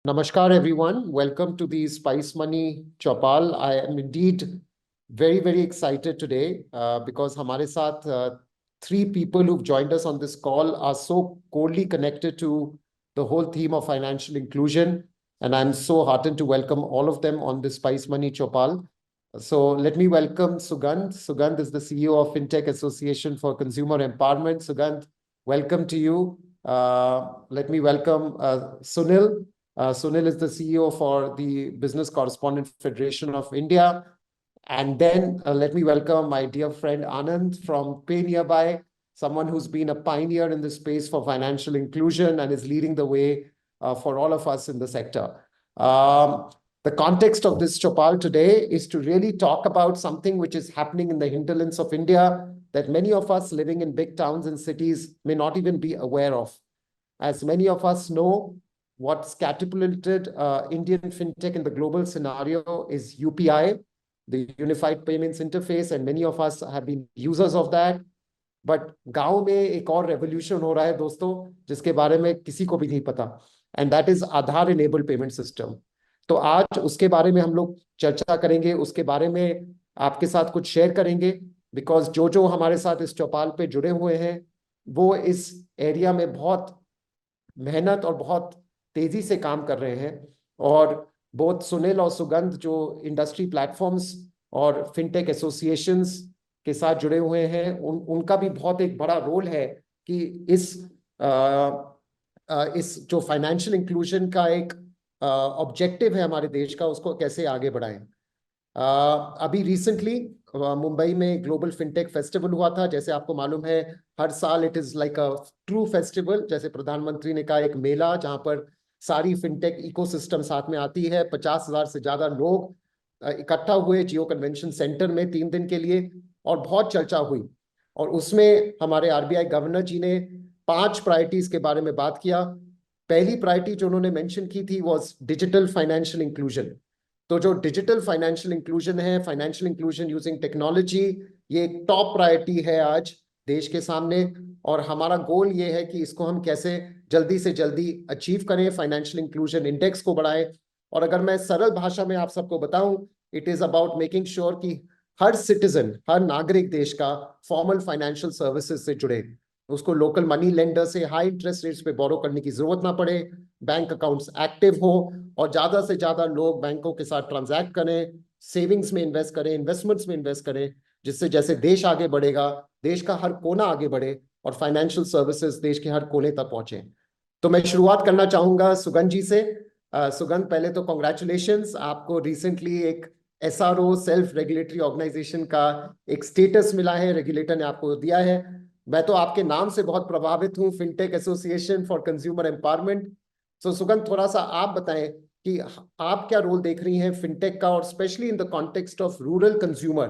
Namaskar, everyone. Welcome to the Spice Money Chopal. I am indeed very, very excited today because हमारे साथ three people who've joined us on this call are so closely connected to the whole theme of financial inclusion. And I'm so heartened to welcome all of them on the Spice Money Chopal. So let me welcome Sugandh. Sugandh is the CEO of FinTech Association for Consumer Empowerment. Sugandh, welcome to you. Let me welcome Sunil. Sunil is the CEO for the Business Correspondent Federation of India. And then let me welcome my dear friend Anand from PayNearby, someone who's been a pioneer in the space for financial inclusion and is leading the way for all of us in the sector. The context of this Chopal today is to really talk about something which is happening in the hinterlands of India that many of us living in big towns and cities may not even be aware of. As many of us know, what's catapulted Indian fintech in the global scenario is UPI, the Unified Payments Interface, and many of us have been users of that. But गांव में एक और revolution हो रहा है दोस्तों, जिसके बारे में किसी को भी नहीं पता, and that is Aadhaar enabled payment system. तो आज उसके बारे में हम लोग चर्चा करेंगे, उसके बारे में आपके साथ कुछ शेयर करेंगे, बिकॉज जो हमारे साथ इस चौपाल पे जुड़े हुए हैं वो इस एरिया में बहुत मेहनत और बहुत तेजी से काम कर रहे हैं. और बोथ सुनील और सुगंध जो इंडस्ट्री प्लेटफॉर्म्स और फिनटेक एसोसिएशंस के साथ जुड़े हुए हैं, उनका भी बहुत एक बड़ा रोल है कि इस जो फाइनेंशियल इंक्लूजन का एक ऑब्जेक्टिव है हमारे देश का, उसको कैसे आगे बढ़ाएं. अभी रिसेंटली मुंबई में ग्लोबल फिनटेक फेस्टिवल हुआ था. जैसे आपको मालूम है, हर साल it is like a true festival. जैसे प्रधानमंत्री ने कहा, एक मेला जहां पर सारी फिनटेक इकोसिस्टम साथ में आती है. 50,000 से ज्यादा लोग इकट्ठा हुए जियो कन्वेंशन सेंटर में 3 दिन के लिए, और बहुत चर्चा हुई. और उसमें हमारे आरबीआई गवर्नर जी ने 5 प्रायोरिटीज के बारे में बात किया. पहली प्रायोरिटी जो उन्होंने मेंशन की थी वाज डिजिटल फाइनेंशियल इंक्लूजन. तो जो डिजिटल फाइनेंशियल इंक्लूजन है, फाइनेंशियल इंक्लूजन यूजिंग टेक्नोलॉजी, ये एक टॉप प्रायोरिटी है आज देश के सामने. और हमारा गोल ये है कि इसको हम कैसे जल्दी से जल्दी अचीव करें, फाइनेंशियल इंक्लूजन इंडेक्स को बढ़ाएं. और अगर मैं सरल भाषा में आप सबको बताऊं, it is about making sure कि हर सिटीजन, हर नागरिक देश का फॉर्मल फाइनेंशियल सर्विसेज से जुड़े, उसको लोकल मनी लेंडर से हाई इंटरेस्ट रेट्स पे बोरो करने की जरूरत ना पड़े, बैंक अकाउंट्स एक्टिव हो, और ज्यादा से ज्यादा लोग बैंकों के साथ ट्रांजैक्ट करें, सेविंग्स में इन्वेस्ट करें, इन्वेस्टमेंट्स में इन्वेस्ट करें, जिससे जैसे देश आगे बढ़ेगा, देश का हर कोना आगे बढ़े और फाइनेंशियल सर्विसेज देश के हर कोने तक पहुंचे. तो मैं शुरुआत करना चाहूंगा सुगंध जी से. सुगंध, पहले तो कॉन्ग्रेचुलेशंस, आपको रिसेंटली एक एसआरओ सेल्फ रेगुलेटरी ऑर्गेनाइजेशन का एक स्टेटस मिला है, रेगुलेटर ने आपको दिया है. मैं तो आपके नाम से बहुत प्रभावित हूं, fintech association for consumer empowerment. तो सुगंध, थोड़ा सा आप बताएं कि आप क्या रोल देख रही हैं फिनटेक का, और specially in the context of rural consumer,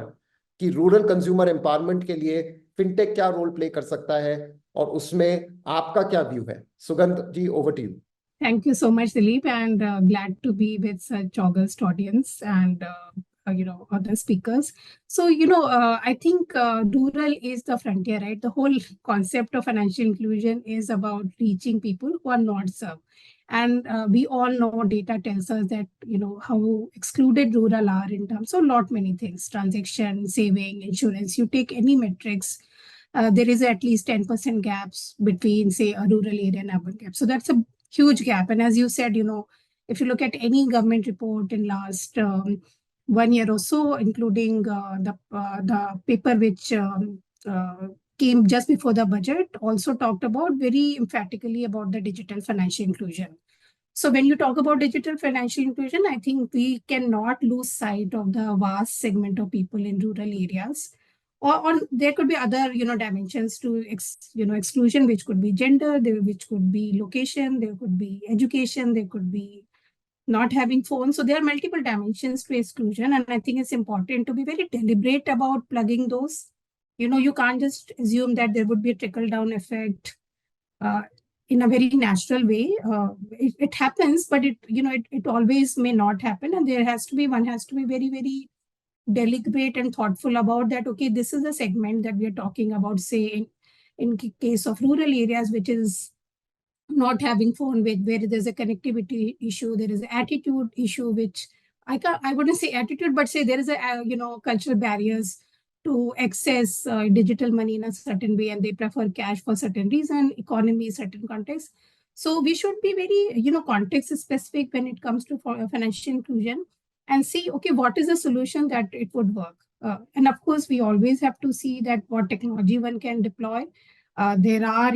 कि रूरल कंज्यूमर एम्पावरमेंट के लिए फिनटेक क्या रोल प्ले कर सकता है, और उसमें आपका क्या व्यू है. Sugandh ji, over to you. Thank you so much, Dilip, and glad to be with such august audience and other speakers. So I think rural is the frontier, right? The whole concept of financial inclusion is about reaching people who are not served, and we all know data tells us that how excluded rural are in terms of lot many things: transaction, saving, insurance. You take any metrics. There is at least 10% gaps between, say, a rural area and urban gap. So that's a huge gap. And as you said, if you look at any government report in last 1 year or so, including the paper which came just before the budget, also talked about very emphatically about the digital financial inclusion. So when you talk about digital financial inclusion, I think we cannot lose sight of the vast segment of people in rural areas. Or there could be other dimensions to exclusion, which could be gender, which could be location, there could be education, there could be not having phones. So there are multiple dimensions to exclusion, and I think it's important to be very deliberate about plugging those. You can't just assume that there would be a trickle down effect in a very natural way. It happens, but it always may not happen, and one has to be very, very deliberate and thoughtful about that. Okay, this is a segment that we are talking about, say in case of rural areas, which is not having phone with, where there's a connectivity issue, there is an attitude issue, which I wouldn't say attitude, but say there is a cultural barriers to access digital money in a certain way, and they prefer cash for certain reason, economy, certain context. So we should be very context specific when it comes to financial inclusion, and see, okay, what is the solution that it would work. And of course, we always have to see that what technology one can deploy. There are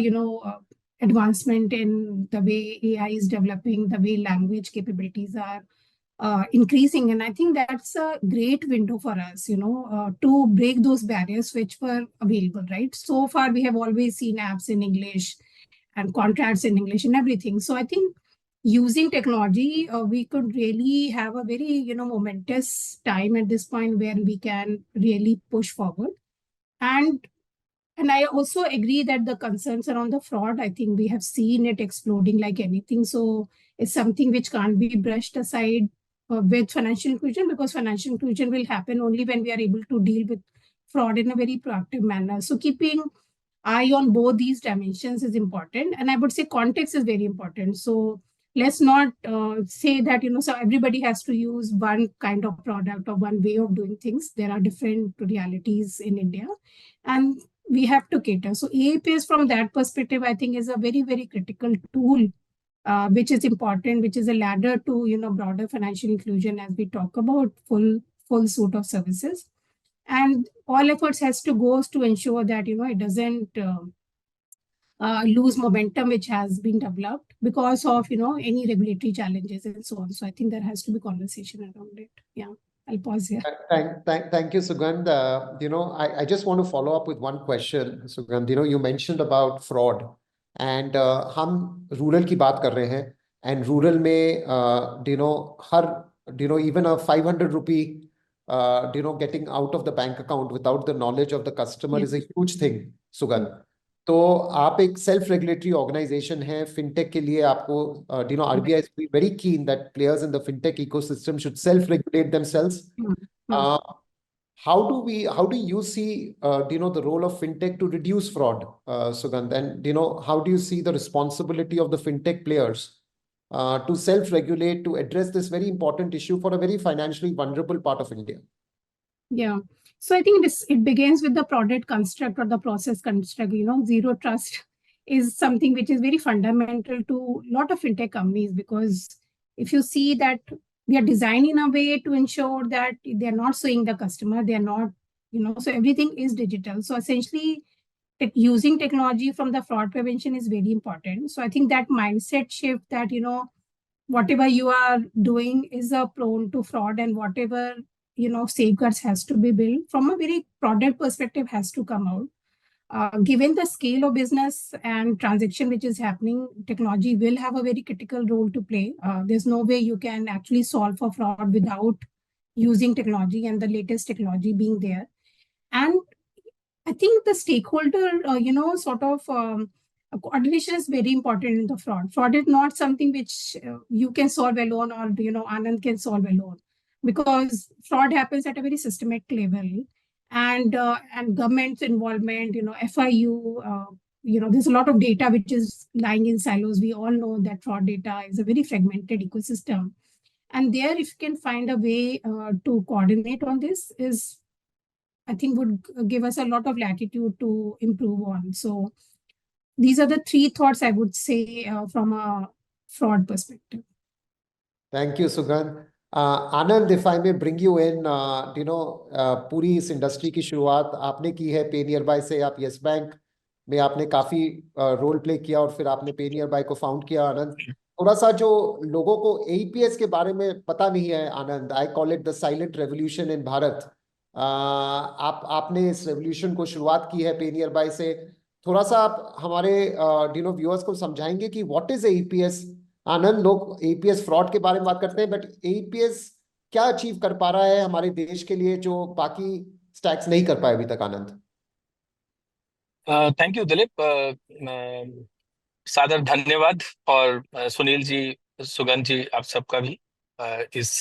advancement in the way AI is developing, the way language capabilities are increasing. And I think that's a great window for us, to break those barriers which were available, right? So far, we have always seen apps in English and contracts in English and everything. So I think using technology, we could really have a very, momentous time at this point where we can really push forward. And I also agree that the concerns around the fraud, I think we have seen it exploding like anything. So it's something which can't be brushed aside with financial inclusion, because financial inclusion will happen only when we are able to deal with fraud in a very proactive manner. So keeping eye on both these dimensions is important. And I would say context is very important. So let's not say that, so everybody has to use one kind of product or one way of doing things. There are different realities in India, and we have to cater. So AAPS from that perspective, I think, is a very, very critical tool, which is important, which is a ladder to, broader financial inclusion as we talk about full suite of services. And all efforts has to go to ensure that, it doesn't lose momentum which has been developed because of, any regulatory challenges and so on. So I think there has to be conversation around it. Yeah. I'll pause here. Thank you, Sugandh. I just want to follow up with one question, Sugandh. You mentioned about fraud, and हम rural की बात कर रहे हैं, and rural में हर even a 500 rupee getting out of the bank account without the knowledge of the customer is a huge thing, Sugandh. तो आप एक सेल्फ रेगुलेटरी ऑर्गेनाइजेशन है फिनटेक के लिए, आपको RBI is very keen that players in the fintech ecosystem should self-regulate themselves. How do you see the role of fintech to reduce fraud, Sugandh? And how do you see the responsibility of the fintech players to self-regulate, to address this very important issue for a very financially vulnerable part of India? Yeah. So I think it begins with the product construct or the process construct. Zero trust is something which is very fundamental to a lot of fintech companies, because if you see that we are designed in a way to ensure that they're not suing the customer, they're not, so everything is digital. So essentially, using technology from the fraud prevention is very important. So I think that mindset shift that, whatever you are doing is prone to fraud, and whatever safeguards has to be built from a very product perspective has to come out. Given the scale of business and transaction which is happening, technology will have a very critical role to play. There's no way you can actually solve for fraud without using technology and the latest technology being there. And I think the stakeholder, coordination is very important in the fraud. Fraud is not something which you can solve alone, or Anand can solve alone, because fraud happens at a very systemic level, and government's involvement, FIU, there's a lot of data which is lying in silos. We all know that fraud data is a very fragmented ecosystem, and there, if you can find a way to coordinate on this, is I think would give us a lot of latitude to improve on. So these are the three thoughts I would say from a fraud perspective. Thank you, Sugandh. Anand, if I may bring you in, पूरी इस industry की शुरुआत आपने की है PayNearby से. आप yes bank में आपने काफी रोल प्ले किया और फिर आपने PayNearby को फाउंड किया. आनंद, थोड़ा सा जो लोगों को AEPS के बारे में पता नहीं है, Anand, I call it the silent revolution in Bharat. आपने इस रेवोल्यूशन को शुरुआत की है PayNearby से. थोड़ा सा आप हमारे व्यूअर्स को समझाएंगे कि व्हाट इज AEPS. आनंद, लोग AEPS फ्रॉड के बारे में बात करते हैं, बट AEPS क्या अचीव कर पा रहा है हमारे देश के लिए जो बाकी स्टैक्स नहीं कर पाए अभी तक? आनंद, थैंक यू दिलीप, सादर धन्यवाद. और सुनील जी, सुगंध जी, आप सबका भी इस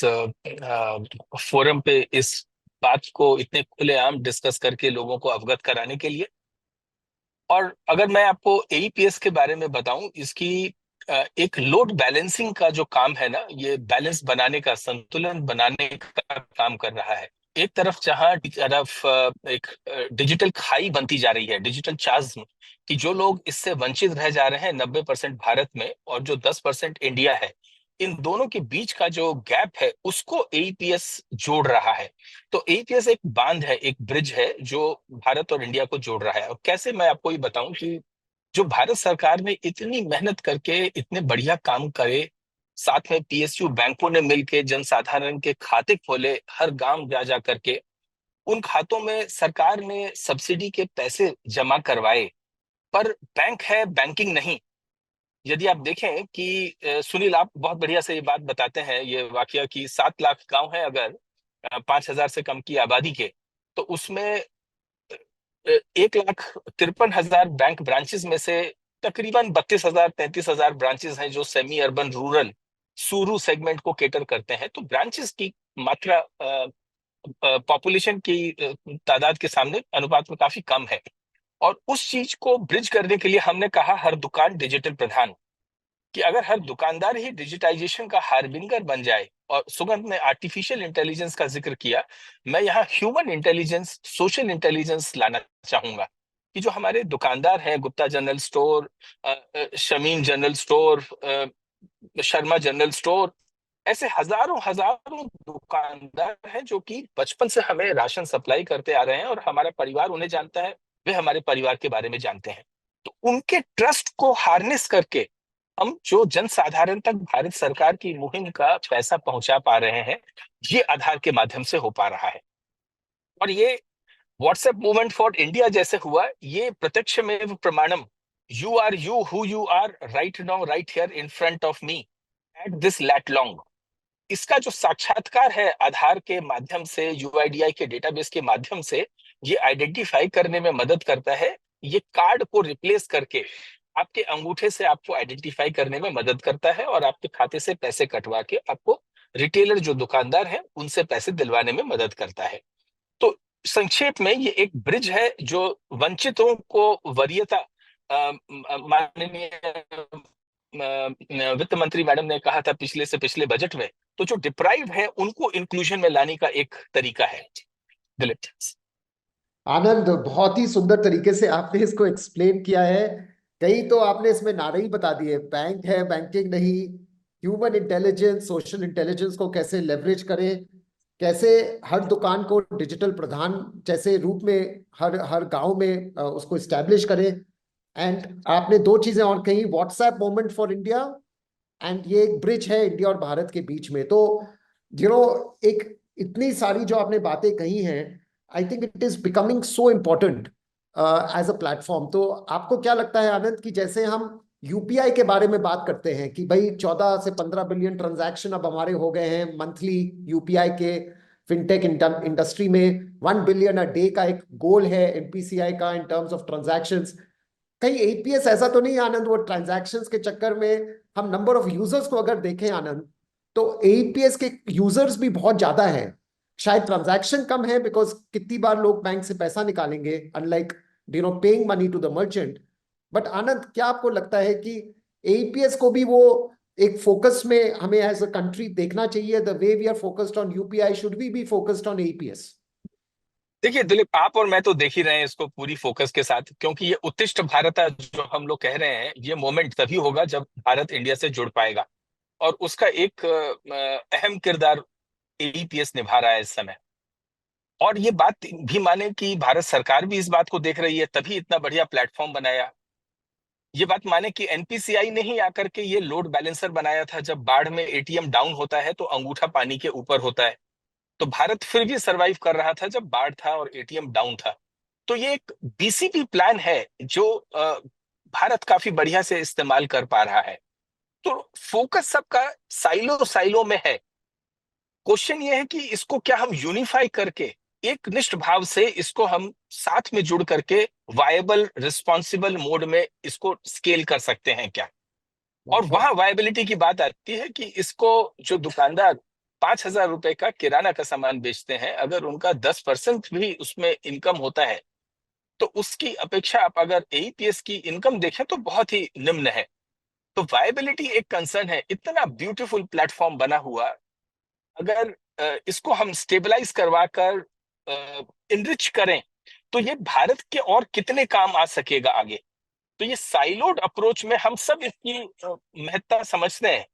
फोरम पे इस बात को इतने खुलेआम डिस्कस करके लोगों को अवगत कराने के लिए. और अगर मैं आपको AEPS के बारे में बताऊं, इसकी एक लोड बैलेंसिंग का जो काम है ना, ये बैलेंस बनाने का, संतुलन बनाने का काम कर रहा है। एक तरफ जहां तरफ एक डिजिटल खाई बनती जा रही है, डिजिटल चाज्म, कि जो लोग इससे वंचित रह जा रहे हैं 90% भारत में और जो 10% इंडिया है, इन दोनों के बीच का जो गैप है उसको एईपीएस जोड़ रहा है। तो एईपीएस एक बांध है, एक ब्रिज है जो भारत और इंडिया को जोड़ रहा है। और कैसे, मैं आपको ये बताऊं कि जो भारत सरकार ने इतनी मेहनत करके इतने बढ़िया काम करे, साथ में पीएसयू बैंकों ने मिलके जनसाधारण के खाते खोले, हर गांव जा जा करके उन खातों में सरकार ने सब्सिडी के पैसे जमा करवाए, पर बैंक है, बैंकिंग नहीं। यदि आप देखें कि सुनील, आप बहुत बढ़िया से ये बात बताते हैं, ये वाकया कि 7 लाख गांव है, अगर 5,000 से कम की आबादी के, तो उसमें 1,53,000 बैंक ब्रांचेस में से तकरीबन 32,000 33,000 ब्रांचेस हैं जो सेमी अर्बन रूरल सूरू सेगमेंट को केटर करते हैं। तो ब्रांचेस की मात्रा पॉपुलेशन की तादाद के सामने अनुपात में काफी कम है। और उस चीज को ब्रिज करने के लिए हमने कहा हर दुकान डिजिटल प्रधान, कि अगर हर दुकानदार ही डिजिटाइजेशन का हार्बिंगर बन जाए। और सुगंध ने आर्टिफिशियल इंटेलिजेंस का जिक्र किया, मैं यहाँ ह्यूमन इंटेलिजेंस, सोशल इंटेलिजेंस लाना चाहूंगा, कि जो हमारे दुकानदार हैं, Gupta general store, Shamim general store, Sharma general store, ऐसे हजारों हजारों दुकानदार हैं जो कि बचपन से हमें राशन सप्लाई करते आ रहे हैं और हमारा परिवार उन्हें जानता है, वे हमारे परिवार के बारे में जानते हैं। तो उनके ट्रस्ट को हार्नेस करके हम जो जनसाधारण तक भारत सरकार की मुहिम का पैसा पहुंचा पा रहे हैं, ये आधार के माध्यम से हो पा रहा है। और ये व्हाट्सएप मूवमेंट फॉर इंडिया जैसे हुआ, ये प्रत्यक्षमेव प्रमाणम, you who you are right now right here in front of me at this lat long, इसका जो साक्षात्कार है आधार के माध्यम से, यूआईडीआई के डेटाबेस के माध्यम से, ये आइडेंटिफाई करने में मदद करता है। ये कार्ड को रिप्लेस करके आपके अंगूठे से आपको आइडेंटिफाई करने में मदद करता है और आपके खाते से पैसे कटवा के आपको रिटेलर जो दुकानदार हैं उनसे पैसे दिलवाने में मदद करता है। तो संक्षेप में ये एक ब्रिज है जो वंचितों को वरीयता, माननीय वित्त मंत्री मैडम ने कहा था पिछले से पिछले बजट में, तो जो डिप्राइव है उनको इंक्लूजन में लाने का एक तरीका है। दिलीप। आनंद, बहुत ही सुंदर तरीके से आपने इसको एक्सप्लेन किया है। कहीं तो आपने इसमें नारे ही बता दिए, बैंक है, बैंकिंग नहीं, ह्यूमन इंटेलिजेंस, सोशल इंटेलिजेंस को कैसे लेवरेज करें, कैसे हर दुकान को डिजिटल प्रधान जैसे रूप में हर हर गांव में उसको इस्टेब्लिश करें। एंड आपने दो चीजें और कही, WhatsApp movement for India, and ये एक ब्रिज है इंडिया और भारत के बीच में। तो एक इतनी सारी जो आपने बातें कही हैं, I think it is becoming so important as a platform. तो आपको क्या लगता है आनंद, कि जैसे हम यूपीआई के बारे में बात करते हैं कि भाई 14 से 15 बिलियन ट्रांजैक्शन अब हमारे हो गए हैं मंथली यूपीआई के, फिनटेक इंडस्ट्री में 1 बिलियन अ डे का एक गोल है एनपीसीआई का इन टर्म्स ऑफ ट्रांजैक्शंस। कहीं एपीएस ऐसा तो नहीं आनंद, वो ट्रांजैक्शंस के चक्कर में हम नंबर ऑफ यूजर्स को अगर देखें आनंद, तो एपीएस के यूजर्स भी बहुत ज्यादा है, शायद ट्रांजैक्शन कम है बिकॉज कितनी बार लोग बैंक से पैसा निकालेंगे, unlike paying money to the merchant. But Anand, क्या आपको लगता है कि एपीएस को भी वो एक फोकस में हमें एज अ कंट्री देखना चाहिए, the way we are focused on UPI, should we be focused on apps? देखिए दिलीप, आप और मैं तो देख ही रहे हैं इसको पूरी फोकस के साथ, क्योंकि ये उत्तिष्ठ भारत जो हम लोग कह रहे हैं, ये मोमेंट तभी होगा जब भारत इंडिया से जुड़ पाएगा। और उसका एक अहम किरदार एईपीएस निभा रहा है इस समय। और ये बात भी माने कि भारत सरकार भी इस बात को देख रही है, तभी इतना बढ़िया प्लेटफॉर्म बनाया। ये बात माने कि एनपीसीआई ने ही आकर के ये लोड बैलेंसर बनाया था। जब बाढ़ में एटीएम डाउन होता है तो अंगूठा पानी के ऊपर होता है, तो भारत फिर भी सरवाइव कर रहा था जब बाढ़ था और एटीएम डाउन था। तो ये एक बीसीपी प्लान है जो भारत काफी बढ़िया से इस्तेमाल कर पा रहा है। तो फोकस सबका साइलो साइलो में है। क्वेश्चन ये है कि इसको क्या हम यूनिफाई करके एक निष्ठ भाव से इसको हम साथ में जुड़ करके वायबल रिस्पॉन्सिबल मोड में इसको स्केल कर सकते हैं क्या? और वहां वायबिलिटी की बात आती है कि इसको जो दुकानदार 5,000 रुपए का किराना का सामान बेचते हैं, अगर उनका 10% भी उसमें इनकम होता है, तो उसकी अपेक्षा आप अगर एईपीएस की इनकम देखें तो बहुत ही निम्न है। तो वायबिलिटी एक कंसर्न है। इतना ब्यूटीफुल प्लेटफॉर्म बना हुआ, अगर इसको हम स्टेबलाइज करवा कर इनरिच करें तो ये भारत के और कितने काम आ सकेगा आगे। तो ये साइलोड अप्रोच में हम सब इसकी महत्ता समझते हैं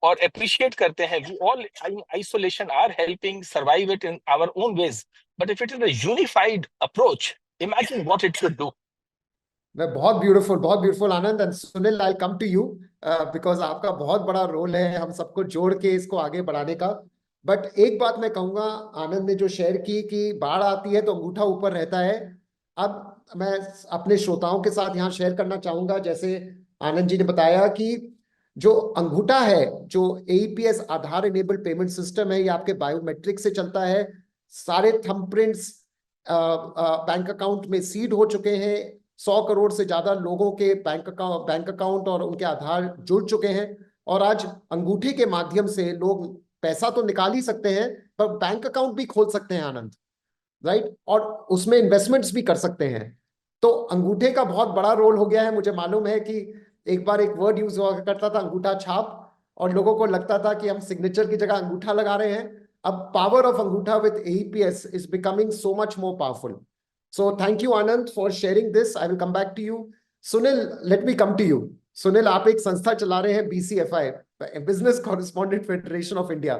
और अप्रिशिएट करते हैं। We all isolation are helping survive it in our own ways, but if it is a unified approach, imagine what it should do. मैं बहुत beautiful Anand. And Sunil, I come to you because आपका बहुत बड़ा role है हम सबको जोड़ के इसको आगे बढ़ाने का। बट एक बात मैं कहूंगा, आनंद ने जो शेयर की कि बाढ़ आती है तो अंगूठा ऊपर रहता है। अब मैं अपने श्रोताओं के साथ यहाँ शेयर करना चाहूंगा, जैसे आनंद जी ने बताया कि जो अंगूठा है, जो एईपीएस आधार इनेबल्ड पेमेंट सिस्टम है, ये आपके बायोमेट्रिक से चलता है। सारे थंबप्रिंट्स बैंक अकाउंट में सीड हो चुके हैं। 100 करोड़ से ज्यादा लोगों के बैंक अकाउंट और उनके आधार जुड़ चुके हैं। और आज अंगूठे के माध्यम से लोग पैसा तो निकाल ही सकते हैं, पर बैंक अकाउंट भी खोल सकते हैं आनंद, राइट, और उसमें इन्वेस्टमेंट्स भी कर सकते हैं। तो अंगूठे का बहुत बड़ा रोल हो गया है। मुझे मालूम है कि एक बार एक वर्ड यूज हुआ करता था, अंगूठा छाप, और लोगों को लगता था कि हम सिग्नेचर की जगह अंगूठा लगा रहे हैं। अब पावर ऑफ अंगूठा with AEPS is becoming so much more powerful. So thank you Anand for sharing this. I will come back to you. Sunil, let me come to you. Sunil, आप एक संस्था चला रहे हैं BCFI, business correspondent federation of India.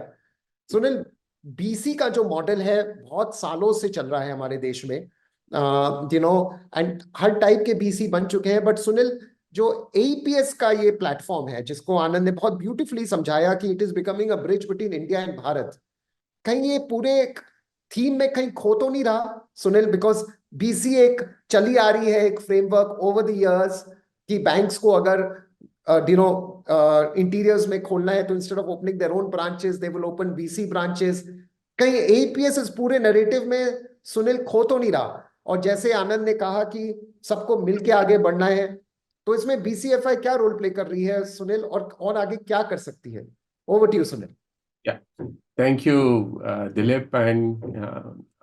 Sunil, BC का जो model है बहुत सालों से चल रहा है हमारे देश में, एंड हर टाइप के BC बन चुके हैं। बट सुनील, जो APS का ये प्लेटफॉर्म है, जिसको आनंद ने बहुत ब्यूटीफुली समझाया कि it is becoming a bridge between India and Bharat, कहीं ये पूरे थीम में कहीं खो तो नहीं रहा सुनील? बिकॉज BC एक चली आ रही है एक फ्रेमवर्क ओवर द इयर्स कि बैंक्स को अगर इंटीरियर्स में खोलना है तो instead of opening their own branches they will open BC branches. कहीं APS इस पूरे नैरेटिव में सुनील खो तो नहीं रहा? और जैसे आनंद ने कहा कि सबको मिलके आगे बढ़ना है, तो इसमें BCFI क्या रोल प्ले कर रही है सुनील, और आगे क्या कर सकती है? Over to you Sunil. Thank you Dilip and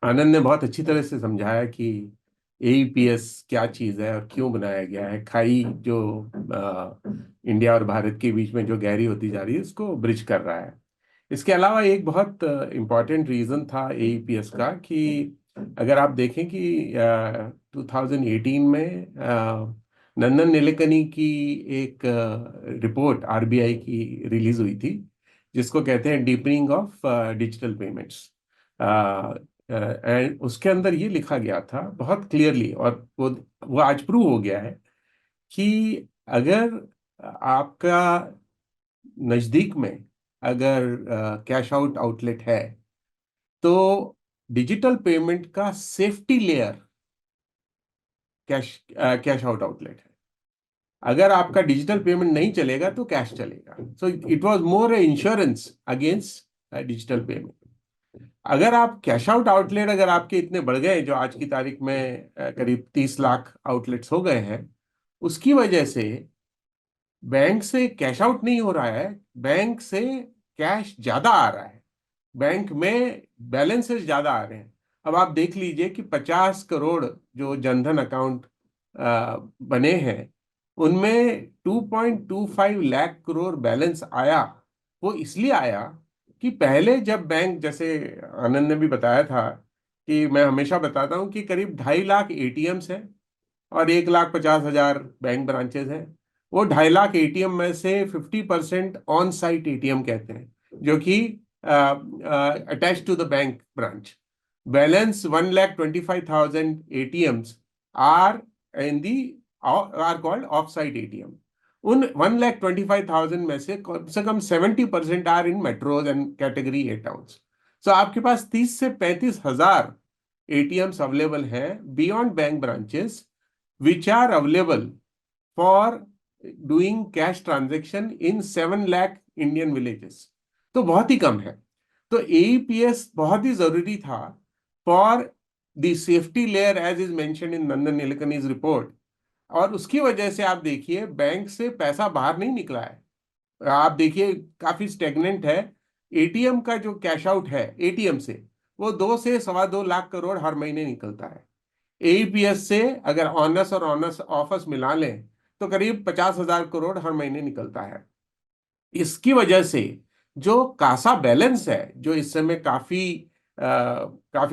Anand ने बहुत अच्छी तरह से समझाया कि AEPS क्या चीज़ है और क्यों बनाया गया है। खाई जो इंडिया और भारत के बीच में जो गहरी होती जा रही है उसको ब्रिज कर रहा है। इसके अलावा एक बहुत इम्पॉर्टेंट रीज़न था AEPS का कि अगर आप देखें कि 2018 में नंदन नीलेकनी की एक रिपोर्ट RBI की रिलीज हुई थी, जिसको कहते हैं deepening of digital payments. And उसके अंदर ये लिखा गया था बहुत क्लियरली, और वो आज प्रूव हो गया है कि अगर आपका नज़दीक में अगर कैश आउट आउटलेट है तो डिजिटल पेमेंट का safety layer cash out outlet है। अगर आपका डिजिटल पेमेंट नहीं चलेगा तो कैश चलेगा। So it was more A insurance against digital payment. अगर आप कैश आउट आउटलेट अगर आपके इतने बढ़ गए, जो आज की तारीख में करीब 30 लाख आउटलेट्स हो गए हैं, उसकी वजह से बैंक से कैश आउट नहीं हो रहा है, बैंक से कैश ज्यादा आ रहा है, बैंक में बैलेंसेस ज्यादा आ रहे हैं। अब आप देख लीजिए कि 50 करोड़ जो जनधन अकाउंट बने हैं उनमें 2.25 लाख करोड़ बैलेंस आया। वो इसलिए आया कि पहले जब बैंक, जैसे आनंद ने भी बताया था कि मैं हमेशा बताता हूं कि करीब 2.5 लाख ATMs हैं और 1,50,000 बैंक ब्रांचेस हैं। वो 2.5 लाख ATM में से 50% ऑन साइट ATM कहते हैं, जो कि attach to the bank branch. Balance 1,25,000 ATMs are in the are called off site ATM। उन 1,25,000 में से कम 70% are in metros and category A towns. So आपके पास 30 से 35,000 ATMs अवेलेबल हैं beyond bank branches, which are available for doing cash transaction in 7 lakh Indian villages. तो बहुत ही कम है। तो AEPS बहुत ही जरूरी था for the safety layer as is mentioned in Nandan Nilekani's report. और उसकी वजह से आप देखिए बैंक से पैसा बाहर नहीं निकला है। आप देखिए काफी स्टेगनेंट है। ATM का जो कैश आउट है ATM से, वो 2 से 2.25 लाख करोड़ हर महीने निकलता है। AEPS से अगर ऑनस और ऑनस ऑफर्स मिला लें तो करीब 50,000 करोड़ हर महीने निकलता है। इसकी वजह से जो कासा बैलेंस है, जो इस समय काफी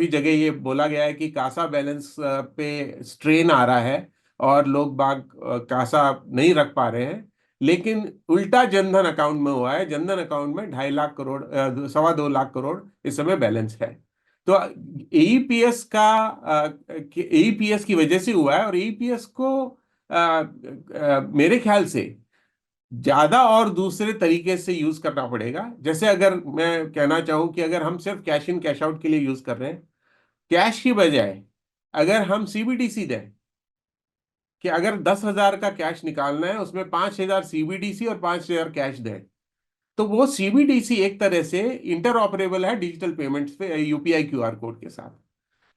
जगह ये बोला गया है कि कासा बैलेंस पे स्ट्रेन आ रहा है और लोग बाग कासा नहीं रख पा रहे हैं, लेकिन उल्टा जनधन अकाउंट में हुआ है। जनधन अकाउंट में 2.5 लाख करोड़ 2.25 लाख करोड़ इस समय बैलेंस है। तो एईपीएस की वजह से हुआ है, और एईपीएस को मेरे ख्याल से ज्यादा और दूसरे तरीके से यूज करना पड़ेगा। जैसे अगर मैं कहना चाहूं कि अगर हम सिर्फ कैश इन कैश आउट के लिए यूज कर रहे हैं, कैश की बजाय अगर हम सीबीडीसी दें कि अगर 10,000 का कैश निकालना है, उसमें 5,000 सीबीडीसी और 5,000 कैश दें, तो वो सीबीडीसी एक तरह से इंटर ऑपरेबल है डिजिटल पेमेंट्स पे यूपीआई क्यूआर कोड के साथ।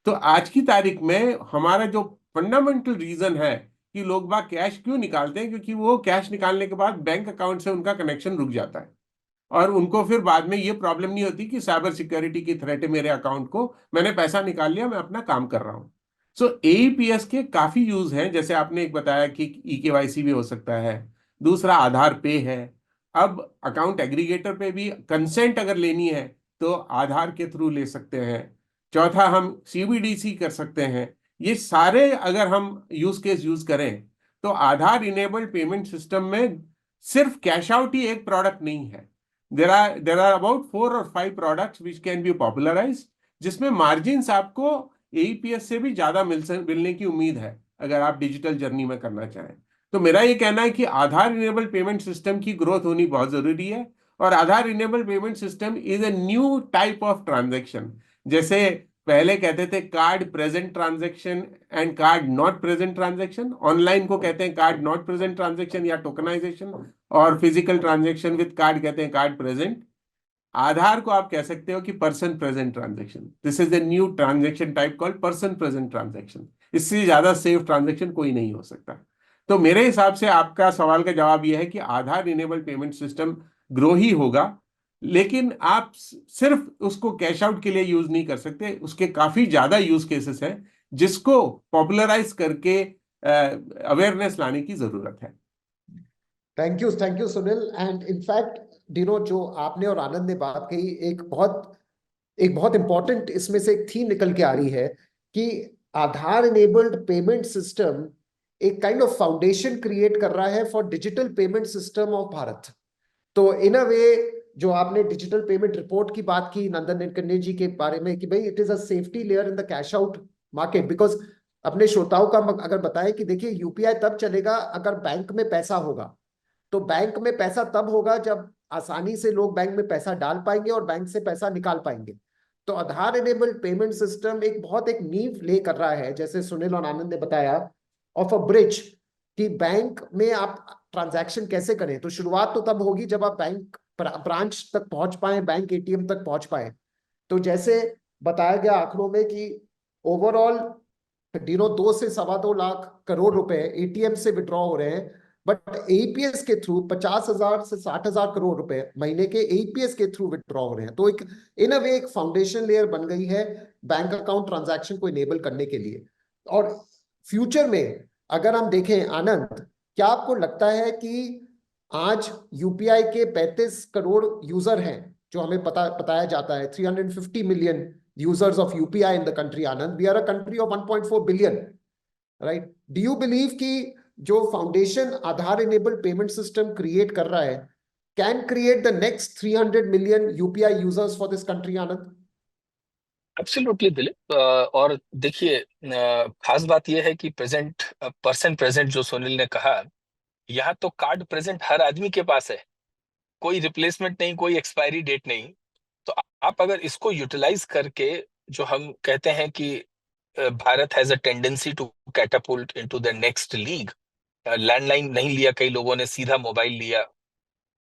तो आज की तारीख में हमारा जो फंडामेंटल रीजन है कि लोग बाग कैश क्यों निकालते हैं, क्योंकि वो कैश निकालने के बाद बैंक अकाउंट से उनका कनेक्शन रुक जाता है और उनको फिर बाद में ये प्रॉब्लम नहीं होती कि साइबर सिक्योरिटी की थ्रेट है मेरे अकाउंट को, मैंने पैसा निकाल लिया, मैं अपना काम कर रहा हूँ। सो एईपीएस के काफी यूज हैं। जैसे आपने एक बताया कि ईकेवाईसी भी हो सकता है, दूसरा आधार पे है, अब अकाउंट एग्रीगेटर पे भी कंसेंट अगर लेनी है तो आधार के थ्रू ले सकते हैं, चौथा हम सीबीडीसी कर सकते हैं। ये सारे अगर हम यूज केस यूज करें तो आधार इनेबल्ड पेमेंट सिस्टम में सिर्फ कैश आउट ही एक प्रोडक्ट नहीं है। there are about 4 or 5 products which can be popularized, जिसमें मार्जिन्स आपको एईपीएस से भी ज्यादा मिलने की उम्मीद है अगर आप डिजिटल जर्नी में करना चाहें। तो मेरा ये कहना है कि आधार इनेबल पेमेंट सिस्टम की ग्रोथ होनी बहुत जरूरी है, और Aadhaar enable payment system is a new type of transaction. जैसे पहले कहते थे card present transaction and card not present transaction, online को कहते हैं कार्ड नॉट प्रेजेंट ट्रांजैक्शन या टोकनाइजेशन, और फिजिकल ट्रांजैक्शन विद कार्ड कहते हैं कार्ड प्रेजेंट। आधार को आप कह सकते हो कि person present transaction. This is the new transaction type called person present transaction. इससे ज्यादा सेफ ट्रांजैक्शन कोई नहीं हो सकता। तो मेरे हिसाब से आपका सवाल का जवाब यह है कि Aadhaar enable payment system grow ही होगा, लेकिन आप सिर्फ उसको कैश आउट के लिए यूज नहीं कर सकते, उसके काफी ज्यादा यूज केसेस हैं जिसको पॉपुलराइज करके अवेयरनेस लाने की जरूरत है। Thank you Sunil. And in fact Dino, जो आपने और आनंद ने बात कही, एक बहुत इंपॉर्टेंट इसमें से एक थीम निकल के आ रही है कि आधार इनेबल्ड पेमेंट सिस्टम एक काइंड ऑफ फाउंडेशन क्रिएट कर रहा है for digital payment system of Bharat. तो इन अ वे, जो आपने डिजिटल पेमेंट रिपोर्ट की बात की नंदन नीलकंठे जी के बारे में, कि भाई it is a safety layer in the cash out market, because अपने श्रोताओं का अगर बताएं कि देखिए यूपीआई तब चलेगा अगर बैंक में पैसा होगा। तो बैंक में पैसा तब होगा जब आसानी से लोग बैंक में पैसा डाल पाएंगे और बैंक से पैसा निकाल पाएंगे। तो आधार इनेबल्ड पेमेंट सिस्टम एक नींव ले कर रहा है, जैसे सुनील और आनंद ने बताया, ऑफ अ ब्रिज, कि बैंक में आप ट्रांजैक्शन कैसे करें। तो शुरुआत तो तब होगी जब आप बैंक ब्रांच तक पहुंच पाए, बैंक एटीएम तक पहुंच पाए। तो जैसे बताया गया आंकड़ों में कि ओवरऑल 2 से 2.25 लाख करोड़ रुपए एटीएम से विड्रॉ हो रहे हैं, बट एईपीएस के थ्रू 50,000 से 60,000 करोड़ रुपए महीने के एईपीएस के थ्रू विड्रॉ हो रहे हैं। तो एक इन अ वे एक फाउंडेशन लेयर बन गई है बैंक अकाउंट ट्रांजैक्शन को इनेबल करने के लिए। और फ्यूचर में अगर हम देखें, आनंद, क्या आपको लगता है कि आज यूपीआई के 35 करोड़ यूजर हैं, जो हमें बताया जाता है 350 million users of UPI in the country. Anand, we are a country of 1.4 billion, right? Do you believe कि जो foundation Aadhaar enabled payment system create कर रहा है can create the next 300 million UPI users for this country? Anand? Absolutely Dilip. और देखिए, खास बात यह है कि पर्सन प्रेजेंट जो सुनील ने कहा, यहाँ तो कार्ड प्रेजेंट हर आदमी के पास है, कोई रिप्लेसमेंट नहीं, कोई एक्सपायरी डेट नहीं। तो आप अगर इसको यूटिलाइज करके, जो हम कहते हैं कि Bharat has a tendency to catapult into the next league. Landline नहीं लिया कई लोगों ने, सीधा मोबाइल लिया,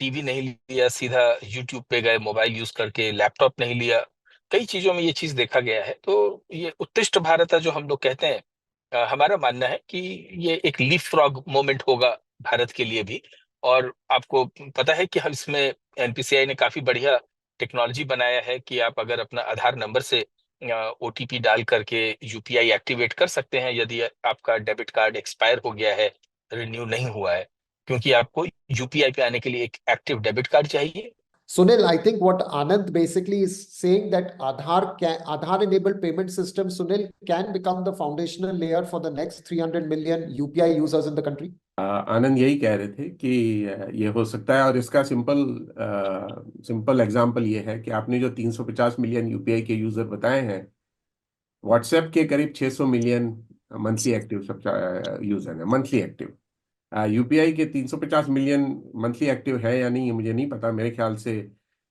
टीवी नहीं लिया, सीधा यूट्यूब पे गए मोबाइल यूज करके, लैपटॉप नहीं लिया, कई चीजों में ये चीज देखा गया है। तो ये उत्कृष्ट भारत है जो हम लोग कहते हैं, हमारा मानना है कि ये एक लीफ फ्रॉग मोमेंट होगा भारत के लिए भी। और आपको पता है कि हम इसमें एनपीसीआई ने काफी बढ़िया टेक्नोलॉजी बनाया है कि आप अगर अपना आधार नंबर से ओटीपी डाल करके यूपीआई एक्टिवेट कर सकते हैं यदि आपका डेबिट कार्ड एक्सपायर हो गया है रिन्यू नहीं हुआ है, क्योंकि आपको यूपीआई पे आने के लिए एक एक्टिव डेबिट कार्ड चाहिए। Sunil, I think what Anand basically is saying that Aadhaar enabled payment system, Sunil, can become the foundational layer for the next 300 million UPI users in the country. आनंद यही कह रहे थे कि ये हो सकता है, और इसका सिंपल एग्जांपल ये है कि आपने जो 350 मिलियन यूपीआई के यूजर बताए हैं, व्हाट्सएप के करीब 600 मिलियन मंथली एक्टिव यूजर है, मंथली एक्टिव। यूपीआई के 350 मिलियन मंथली एक्टिव है या नहीं, मुझे नहीं पता। मेरे ख्याल से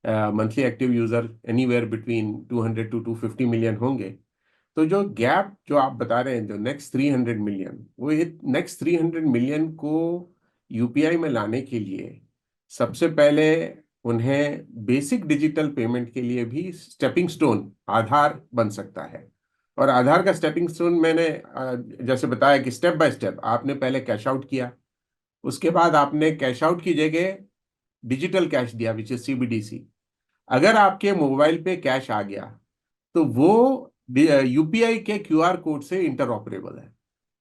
monthly active user anywhere between 200 to 250 million होंगे। तो जो गैप जो आप बता रहे हैं, जो नेक्स्ट 300 मिलियन, वो ये नेक्स्ट 300 मिलियन को यूपीआई में लाने के लिए सबसे पहले उन्हें बेसिक डिजिटल पेमेंट के लिए भी स्टेपिंग स्टोन आधार बन सकता है। और आधार का स्टेपिंग स्टोन मैंने जैसे बताया कि स्टेप बाय स्टेप आपने पहले कैश आउट किया, उसके बाद आपने कैश आउट की जगह डिजिटल कैश दिया, विच इज सीबीडीसी। अगर आपके मोबाइल पे कैश आ गया तो वो यूपीआई के क्यूआर कोड से इंटरऑपरेबल है,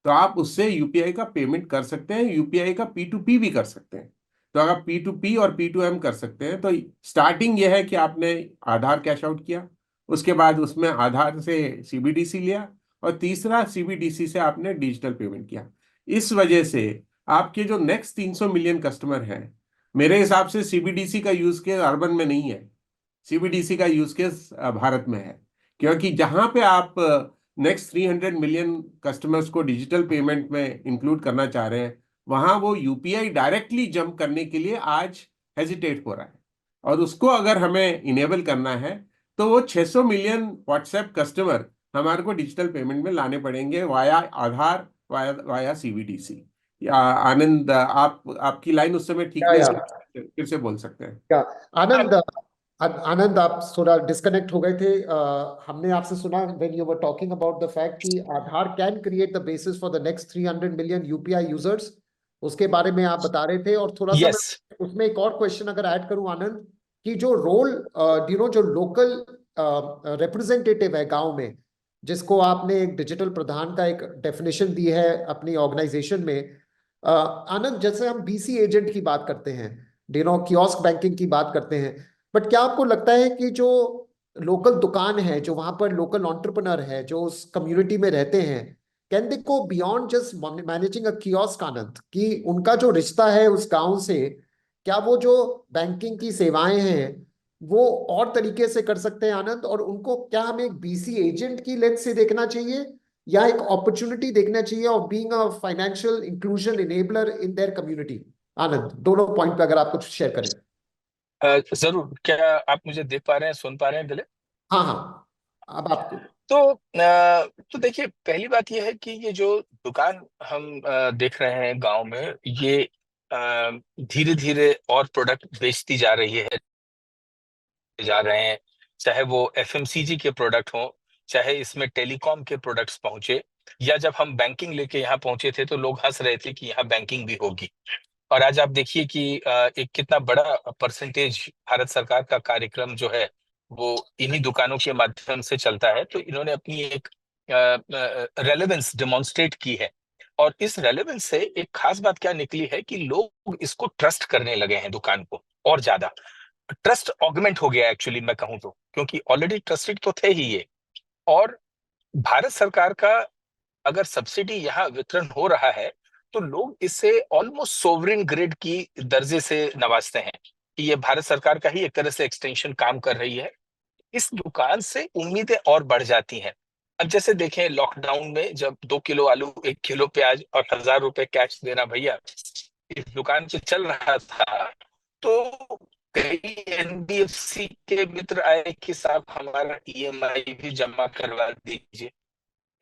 तो आप उससे यूपीआई का पेमेंट कर सकते हैं, यूपीआई का P2P भी कर सकते हैं। तो अगर P2P और P2M कर सकते हैं, तो स्टार्टिंग यह है कि आपने आधार कैश आउट किया, उसके बाद उसमें आधार से सीबीडीसी लिया, और तीसरा सीबीडीसी से आपने डिजिटल पेमेंट किया। इस वजह से आपके जो नेक्स्ट 300 मिलियन कस्टमर हैं, मेरे हिसाब से सीबीडीसी का यूज केस अर्बन में नहीं है, सीबीडीसी का यूज केस भारत में है। क्योंकि जहां पे आप नेक्स्ट 300 मिलियन कस्टमर्स को डिजिटल पेमेंट में इंक्लूड करना चाह रहे हैं, वहां वो यूपीआई डायरेक्टली जंप करने के लिए आज हेजिटेट हो रहा है। और उसको अगर हमें इनेबल करना है तो वो 600 मिलियन व्हाट्सएप कस्टमर हमारे को डिजिटल पेमेंट में लाने पड़ेंगे वाया आधार, वाया सीबीडीसी। आनंद, आपकी लाइन उस समय ठीक नहीं थी, फिर से बोल सकते हैं क्या आनंद आप थोड़ा डिस्कनेक्ट हो गए थे। हमने आपसे सुना when you were talking about the fact कि Aadhaar can create the basis for the next 300 million UPI users, उसके बारे में आप बता रहे थे। और थोड़ा सा मैं उसमें एक और क्वेश्चन अगर ऐड करूं आनंद, कि जो रोल जो लोकल रिप्रेजेंटेटिव है गांव में, जिसको आपने एक डिजिटल प्रधान का एक डेफिनेशन दी है अपनी ऑर्गेनाइजेशन में, आनंद, जैसे हम बीसी एजेंट की बात करते हैं, कियोस्क बैंकिंग की बात करते हैं, बट क्या आपको लगता है कि जो लोकल दुकान है, जो वहां पर लोकल एंटरप्रेन्योर है, जो उस कम्युनिटी में रहते हैं, can they go beyond just managing a kiosk, Anand, कि उनका जो रिश्ता है उस गांव से, क्या वो जो बैंकिंग की सेवाएं हैं वो और तरीके से कर सकते हैं, आनंद? और उनको क्या हमें एक बीसी एजेंट की लेंस से देखना चाहिए, या एक अपॉर्चुनिटी देखना चाहिए of being a financial inclusion enabler in their community? Anand, दोनों पॉइंट पे अगर आप कुछ शेयर करें। जरूर। क्या आप मुझे देख पा रहे हैं, सुन पा रहे हैं दिलीप? हाँ हाँ, अब आपको तो देखिए, पहली बात यह है कि ये जो दुकान हम देख रहे हैं गांव में, ये धीरे धीरे और प्रोडक्ट बेचती जा रही है, जा रहे हैं, चाहे वो एफएमसीजी के प्रोडक्ट हो, चाहे इसमें टेलीकॉम के प्रोडक्ट्स पहुंचे, या जब हम बैंकिंग लेके यहाँ पहुंचे थे तो लोग हंस रहे थे कि यहाँ बैंकिंग भी होगी। और आज आप देखिए कि एक कितना बड़ा परसेंटेज भारत सरकार का कार्यक्रम जो है वो इन्हीं दुकानों के माध्यम से चलता है। तो इन्होंने अपनी एक रेलेवेंस डेमोन्स्ट्रेट की है, और इस रेलेवेंस से एक खास बात क्या निकली है कि लोग इसको ट्रस्ट करने लगे हैं, दुकान को और ज्यादा ट्रस्ट ऑगमेंट हो गया एक्चुअली, मैं कहूँ तो, क्योंकि ऑलरेडी ट्रस्टेड तो थे ही ये। और भारत सरकार का अगर सब्सिडी यहाँ वितरण हो रहा है तो लोग इससे ऑलमोस्ट सोवरेन ग्रिड की दर्जे से नवाजते हैं कि ये भारत सरकार का ही एक तरह से एक्सटेंशन काम कर रही है। इस दुकान से उम्मीदें और बढ़ जाती हैं। अब जैसे देखें, लॉकडाउन में जब 2 किलो आलू, 1 किलो प्याज और 1000 रुपए कैश देना भैया इस दुकान से चल रहा था, तो कई एनबीएफसी के मित्र आए कि साहब हमारा ईएमआई भी जमा करवा दीजिए।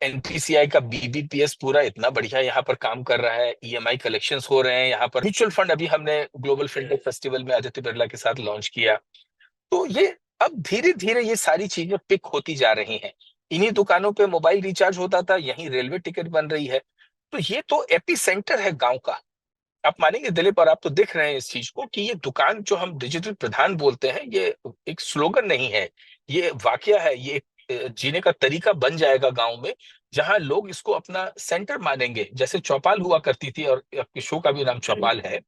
एनपीसीआई का बीबीपीएस पूरा इतना बढ़िया यहाँ पर काम कर रहा है, ईएमआई कलेक्शंस हो रहे हैं यहाँ पर। म्यूचुअल फंड अभी हमने ग्लोबल फिनटेक फेस्टिवल में आदित्य बिरला के साथ लॉन्च किया। तो ये अब धीरे धीरे ये सारी चीजें पिक होती जा रही हैं। इन्हीं दुकानों पे मोबाइल रिचार्ज होता था, यहीं रेलवे टिकट बन रही है। तो ये तो एपी सेंटर है गांव का। आप मानेंगे दिलीप, और आप तो देख रहे हैं इस चीज को, कि ये दुकान जो हम डिजिटल प्रधान बोलते हैं, ये एक स्लोगन नहीं है, ये वाकया है, ये जीने का तरीका बन जाएगा गांव में, जहां लोग इसको अपना सेंटर मानेंगे, जैसे चौपाल हुआ करती थी और आपके शो का भी नाम चौपाल है,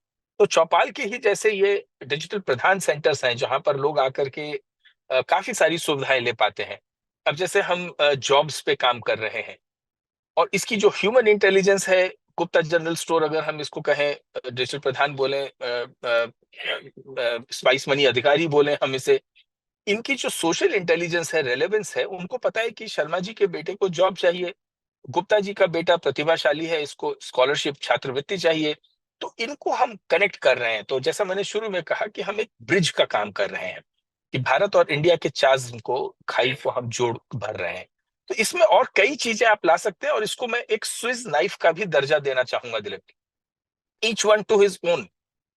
तो चौपाल के ही जैसे ये डिजिटल प्रधान सेंटर्स हैं जहां पर लोग आकर के काफी सारी सुविधाएं ले पाते हैं। अब जैसे हम जॉब्स पे काम कर रहे हैं और इसकी जो ह्यूमन इंटेलिजेंस है, गुप्ता जनरल स्टोर अगर हम इसको कहें, डिजिटल प्रधान बोले, स्पाइस मनी अधिकारी बोले हम इसे, इनकी जो सोशल इंटेलिजेंस है, रेलेवेंस है, उनको पता है कि शर्मा जी के बेटे को जॉब चाहिए, गुप्ता जी का बेटा प्रतिभाशाली है, इसको स्कॉलरशिप छात्रवृत्ति चाहिए, तो इनको हम कनेक्ट कर रहे हैं। तो जैसा मैंने शुरू में कहा कि हम एक ब्रिज का काम कर रहे हैं कि भारत और इंडिया के चाज़ को, खाई को हम जोड़ भर रहे हैं। तो इसमें और कई चीजें आप ला सकते हैं और इसको मैं एक स्विस नाइफ का भी दर्जा देना चाहूंगा Dilip. Each one two his own.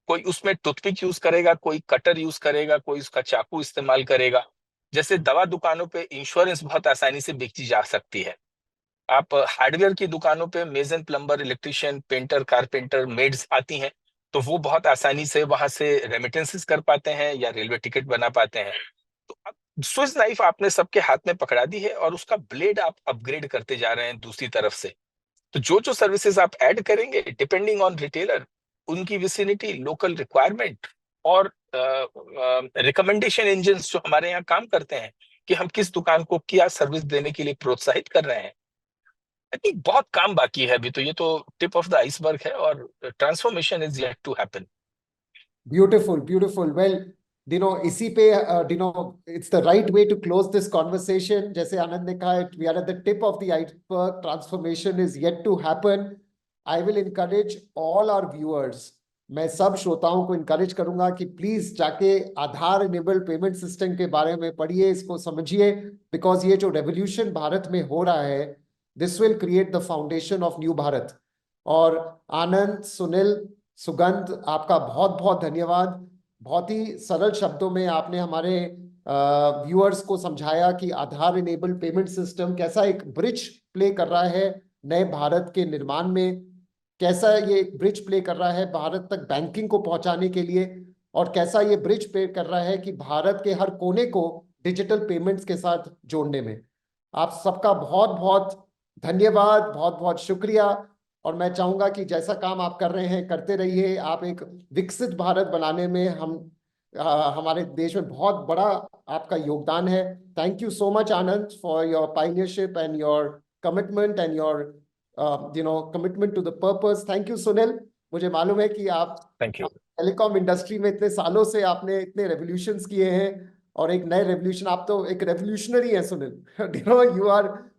कोई उसमें टूथपिक यूज करेगा, कोई कटर यूज करेगा, कोई उसका चाकू इस्तेमाल करेगा। जैसे दवा दुकानों पे इंश्योरेंस बहुत आसानी से बेची जा सकती है, आप हार्डवेयर की दुकानों पे masons, plumber, electrician, painter, carpenter, maids आती हैं, तो वो बहुत आसानी से वहां से रेमिटेंसेस कर पाते हैं या रेलवे टिकट बना पाते हैं। तो अब स्विस नाइफ आपने सबके हाथ में पकड़ा दी है और उसका ब्लेड आप अपग्रेड करते जा रहे हैं दूसरी तरफ से। तो जो जो सर्विसेज आप ऐड करेंगे डिपेंडिंग ऑन रिटेलर, उनकी विसिनिटी, लोकल रिक्वायरमेंट और रिकमेंडेशन इंजन्स जो हमारे यहाँ काम करते हैं कि हम किस दुकान को क्या सर्विस देने के लिए प्रोत्साहित कर रहे हैं। आई थिंक बहुत काम बाकी है अभी, तो ये तो टिप ऑफ द आइसबर्ग है और transformation is yet to happen. Beautiful beautiful. Well इसी पे it's the right way to close this conversation. जैसे आनंद ने कहा, we are at the tip of the iceberg, transformation is yet to happen. I will encourage all our viewers, मैं सब श्रोताओं को encourage करूंगा कि प्लीज जाके आधार इनेबल्ड पेमेंट सिस्टम के बारे में पढ़िए, इसको समझिए, बिकॉज ये जो रेवोल्यूशन भारत में हो रहा है, this will create the foundation of new Bharat. और आनंद, सुनील, सुगंध, आपका बहुत बहुत धन्यवाद। बहुत ही सरल शब्दों में आपने हमारे व्यूअर्स को समझाया कि आधार इनेबल्ड पेमेंट सिस्टम कैसा एक ब्रिज प्ले कर रहा है नए भारत के निर्माण में, कैसा ये एक ब्रिज प्ले कर रहा है भारत तक बैंकिंग को पहुंचाने के लिए, और कैसा ये ब्रिज प्ले कर रहा है कि भारत के हर कोने को डिजिटल पेमेंट्स के साथ जोड़ने में। आप सबका बहुत बहुत धन्यवाद, बहुत बहुत शुक्रिया। और मैं चाहूंगा कि जैसा काम आप कर रहे हैं करते रहिए। आप एक विकसित भारत बनाने में हमारे देश में बहुत बड़ा आपका योगदान है। Thank you so much Anand for your pioneership and your commitment and your commitment to the purpose. Thank you Sunil. मुझे मालूम है कि आप थैंक यू। टेलीकॉम इंडस्ट्री में इतने सालों से आपने इतने रेवोल्यूशंस किए हैं, और एक नए रेवोल्यूशन, आप तो एक रेवोल्यूशनरी है Sunil.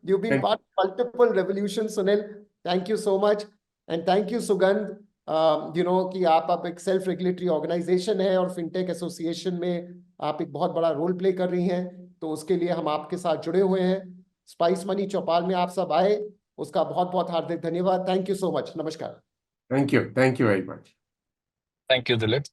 you've been part of multiple revolutions, Sunil. Thank you so much. And thank you Sugandh, कि आप अब एक सेल्फ रेगुलेटरी ऑर्गेनाइजेशन है और फिनटेक एसोसिएशन में आप एक बहुत बड़ा रोल प्ले कर रही हैं, तो उसके लिए हम आपके साथ जुड़े हुए हैं। स्पाइस मनी चौपाल में आप सब आए, उसका बहुत बहुत हार्दिक धन्यवाद। Thank you so much. नमस्कार। Thank you very much. Thank you Dilip.